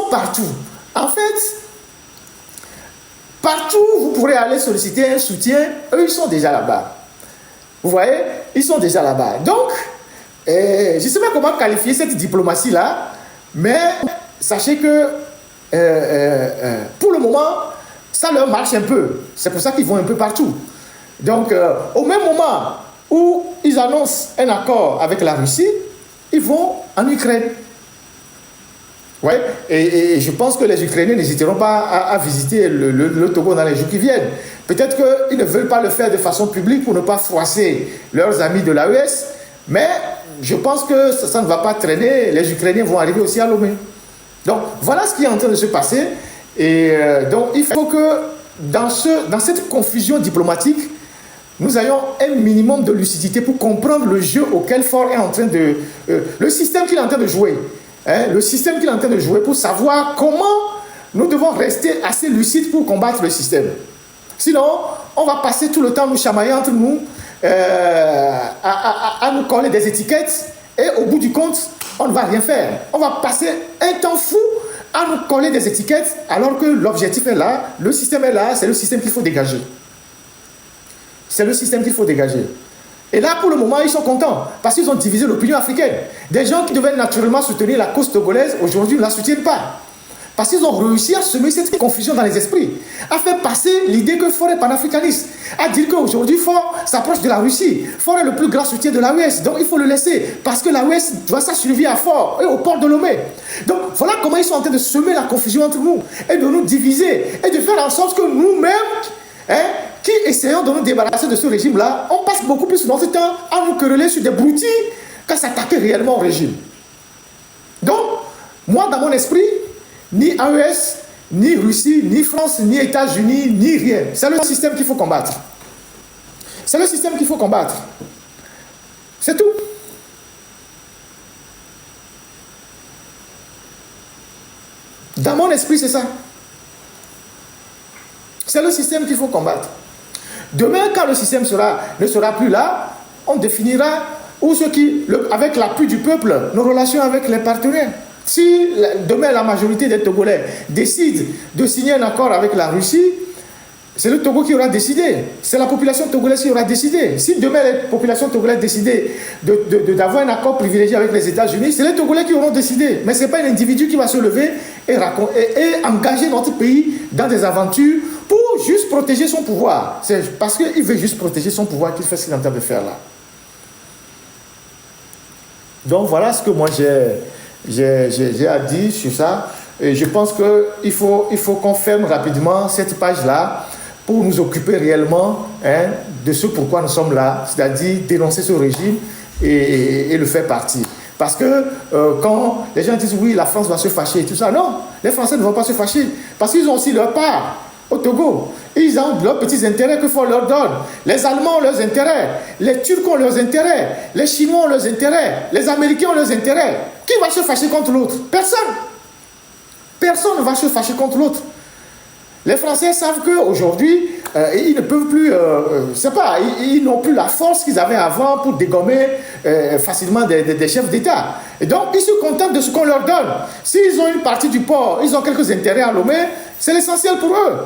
partout. En fait, partout où vous pourrez aller solliciter un soutien, eux, ils sont déjà là-bas. Vous voyez, ils sont déjà là-bas. Donc, je ne sais pas comment qualifier cette diplomatie-là, mais sachez que pour le moment, ça leur marche un peu. C'est pour ça qu'ils vont un peu partout. Donc, au même moment où ils annoncent un accord avec la Russie, ils vont en Ukraine. Ouais, et je pense que les Ukrainiens n'hésiteront pas à visiter le Togo dans les jours qui viennent. Peut-être qu'ils ne veulent pas le faire de façon publique pour ne pas froisser leurs amis de l'AES, mais je pense que ça ne va pas traîner. Les Ukrainiens vont arriver aussi à Lomé. Donc, voilà ce qui est en train de se passer. Et donc, il faut que dans cette confusion diplomatique, nous ayons un minimum de lucidité pour comprendre le jeu auquel Faure est en train de... le système qu'il est en train de jouer. Le système qu'il est en train de jouer pour savoir comment nous devons rester assez lucides pour combattre le système. Sinon, on va passer tout le temps nous chamailler entre nous, à nous coller des étiquettes et au bout du compte, on ne va rien faire. On va passer un temps fou à nous coller des étiquettes alors que l'objectif est là, le système est là, c'est le système qu'il faut dégager. C'est le système qu'il faut dégager. Et là, pour le moment, ils sont contents parce qu'ils ont divisé l'opinion africaine. Des gens qui devaient naturellement soutenir la cause togolaise, aujourd'hui, ne la soutiennent pas. Parce qu'ils ont réussi à semer cette confusion dans les esprits, à faire passer l'idée que Faure est panafricaniste, à dire qu'aujourd'hui, Faure s'approche de la Russie. Faure est le plus grand soutien de l'AES, donc il faut le laisser, parce que l'AES doit sa survie à Faure et au port de Lomé. Donc voilà comment ils sont en train de semer la confusion entre nous, et de nous diviser, et de faire en sorte que nous-mêmes, qui essayons de nous débarrasser de ce régime-là, on passe beaucoup plus notre temps à nous quereller sur des broutilles qu'à s'attaquer réellement au régime. Donc, moi, dans mon esprit, ni AES, ni Russie, ni France, ni États-Unis, ni rien. C'est le système qu'il faut combattre. C'est le système qu'il faut combattre. C'est tout. Dans mon esprit, c'est ça. C'est le système qu'il faut combattre. Demain, quand le système ne sera plus là, on définira avec l'appui du peuple, nos relations avec les partenaires. Si demain la majorité des Togolais décide de signer un accord avec la Russie, c'est le Togo qui aura décidé. C'est la population togolaise qui aura décidé. Si demain les populations togolaises décident d'avoir un accord privilégié avec les États-Unis, c'est les Togolais qui auront décidé. Mais ce n'est pas un individu qui va se lever et engager notre pays dans des aventures pour juste protéger son pouvoir. C'est parce qu'il veut juste protéger son pouvoir qu'il fait ce qu'il est en train de faire là. Donc voilà ce que moi j'ai à dire sur ça. Et je pense qu'il faut qu'on ferme rapidement cette page-là pour nous occuper réellement de ce pourquoi nous sommes là, c'est-à-dire dénoncer ce régime et le faire partir. Parce que quand les gens disent oui, la France va se fâcher et tout ça, non, les Français ne vont pas se fâcher parce qu'ils ont aussi leur part au Togo. Ils ont leurs petits intérêts qu'il faut leur donner. Les Allemands ont leurs intérêts, les Turcs ont leurs intérêts, les Chinois ont leurs intérêts, les Américains ont leurs intérêts. Qui va se fâcher contre l'autre? Personne. Personne ne va se fâcher contre l'autre. Les Français savent qu'aujourd'hui, ils ne peuvent plus, ils n'ont plus la force qu'ils avaient avant pour dégommer facilement des chefs d'État. Et donc, ils se contentent de ce qu'on leur donne. S'ils ont une partie du port, ils ont quelques intérêts à Lomé, c'est l'essentiel pour eux.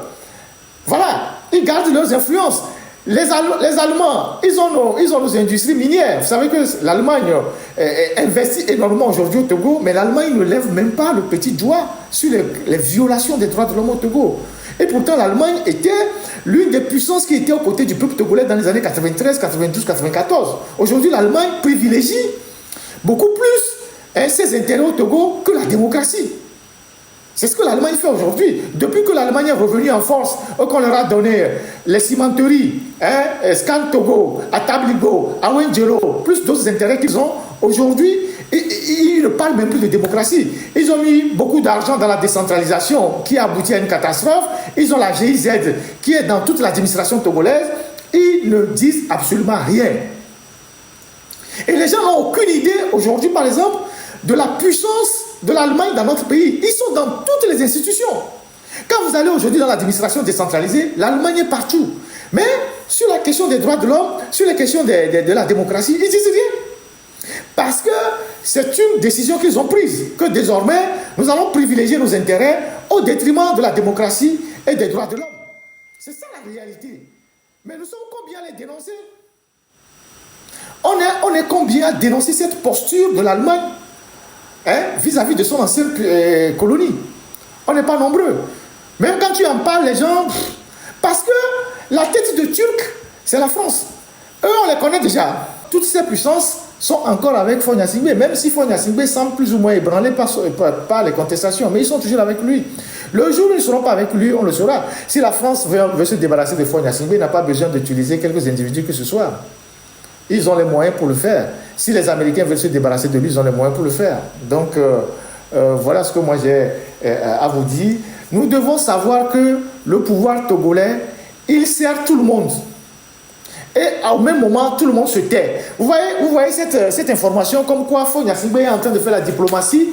Voilà, ils gardent leurs influences. Les Allemands, ils ont nos industries minières. Vous savez que l'Allemagne investit énormément aujourd'hui au Togo, mais l'Allemagne ne lève même pas le petit doigt sur les violations des droits de l'homme au Togo. Et pourtant, l'Allemagne était l'une des puissances qui était aux côtés du peuple togolais dans les années 93, 92, 94. Aujourd'hui, l'Allemagne privilégie beaucoup plus ses intérêts au Togo que la démocratie. C'est ce que l'Allemagne fait aujourd'hui. Depuis que l'Allemagne est revenue en force, qu'on leur a donné les cimenteries, Scan Togo, Atabligo, Awengelo, plus d'autres intérêts qu'ils ont, aujourd'hui, ils ne parlent même plus de démocratie. Ils ont mis beaucoup d'argent dans la décentralisation qui a abouti à une catastrophe. Ils ont la GIZ qui est dans toute l'administration togolaise. Ils ne disent absolument rien. Et les gens n'ont aucune idée aujourd'hui, par exemple, de la puissance de l'Allemagne dans notre pays. Ils sont dans toutes les institutions. Quand vous allez aujourd'hui dans l'administration décentralisée, l'Allemagne est partout. Mais sur la question des droits de l'homme, sur les questions de la démocratie, ils disent rien. Parce que c'est une décision qu'ils ont prise, que désormais, nous allons privilégier nos intérêts au détriment de la démocratie et des droits de l'homme. C'est ça la réalité. Mais nous sommes combien à les dénoncer? On est combien à dénoncer cette posture de l'Allemagne vis-à-vis de son ancienne colonie? On n'est pas nombreux. Même quand tu en parles, les gens... Parce que la tête de Turc, c'est la France. Eux, on les connaît déjà. Toutes ces puissances sont encore avec Faure Gnassingbé, même si Faure Gnassingbé semble plus ou moins ébranlé par les contestations, mais ils sont toujours avec lui. Le jour où ils ne seront pas avec lui, on le saura. Si la France veut se débarrasser de Faure Gnassingbé, n'a pas besoin d'utiliser quelques individus que ce soit. Ils ont les moyens pour le faire. Si les Américains veulent se débarrasser de lui, ils ont les moyens pour le faire. Donc, voilà ce que moi j'ai à vous dire. Nous devons savoir que le pouvoir togolais, il sert tout le monde. Et au même moment, tout le monde se tait. Vous voyez cette information comme quoi Faure Gnassingbé est en train de faire la diplomatie